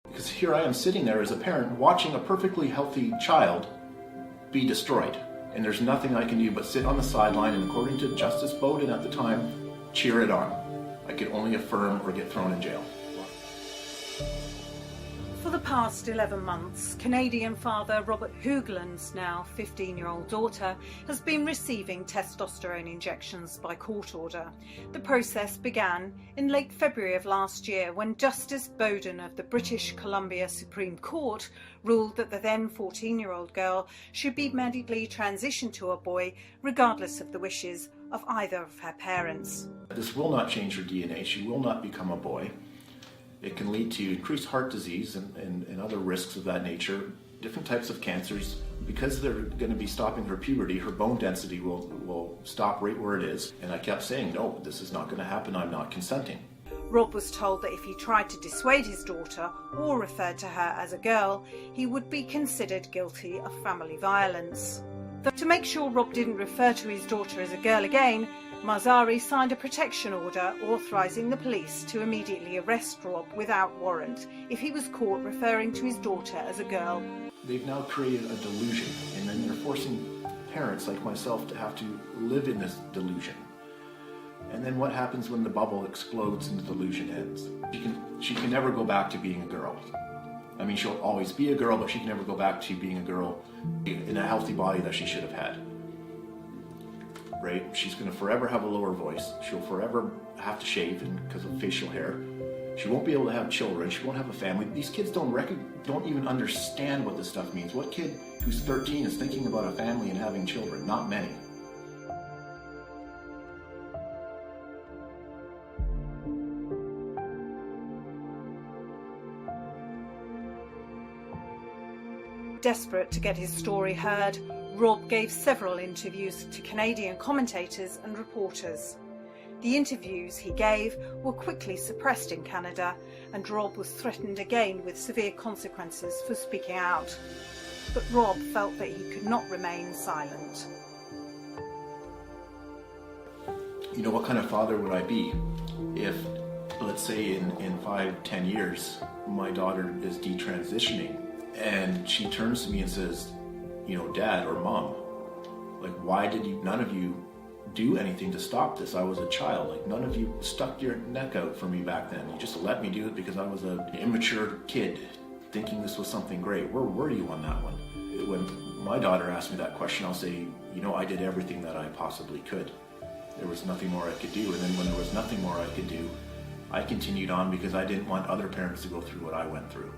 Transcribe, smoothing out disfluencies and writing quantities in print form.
Because here I am sitting there as a parent watching a perfectly healthy child be destroyed. And there's nothing I can do but sit on the sideline and, according to Justice Bowden at the time, cheer it on. I could only affirm or get thrown in jail. For the past 11 months, Canadian father Robert Hoogland's now 15-year-old daughter has been receiving testosterone injections by court order. The process began in late February of last year when Justice Bowden of the British Columbia Supreme Court ruled that the then 14-year-old girl should be medically transitioned to a boy regardless of the wishes of either of her parents. This will not change her DNA. She will not become a boy. It can lead to increased heart disease and other risks of that nature, different types of cancers. Because they're going to be stopping her puberty, her bone density will stop right where it is. And I kept saying, no, this is not going to happen. I'm not consenting. Rob was told that if he tried to dissuade his daughter or referred to her as a girl, he would be considered guilty of family violence. To make sure Rob didn't refer to his daughter as a girl again, Marzari signed a protection order authorising the police to immediately arrest Rob without warrant if he was caught referring to his daughter as a girl. They've now created a delusion, and then they're forcing parents like myself to have to live in this delusion. And then what happens when the bubble explodes and the delusion ends? She can never go back to being a girl. I mean, she'll always be a girl, but she can never go back to being a girl in a healthy body that she should have had. Right? She's going to forever have a lower voice. She'll forever have to shave because of facial hair. She won't be able to have children. She won't have a family. These kids don't even understand what this stuff means. What kid who's 13 is thinking about a family and having children? Not many. Desperate to get his story heard, Rob gave several interviews to Canadian commentators and reporters. The interviews he gave were quickly suppressed in Canada, and Rob was threatened again with severe consequences for speaking out. But Rob felt that he could not remain silent. You know, what kind of father would I be if, let's say in 5-10 years, my daughter is detransitioning and she turns to me and says, you know, Dad or Mom, like, why did none of you do anything to stop this? I was a child. Like, none of you stuck your neck out for me back then. You just let me do it because I was an immature kid thinking this was something great. Where were you on that one? When my daughter asked me that question, I'll say, you know, I did everything that I possibly could. There was nothing more I could do. And then when there was nothing more I could do, I continued on because I didn't want other parents to go through what I went through.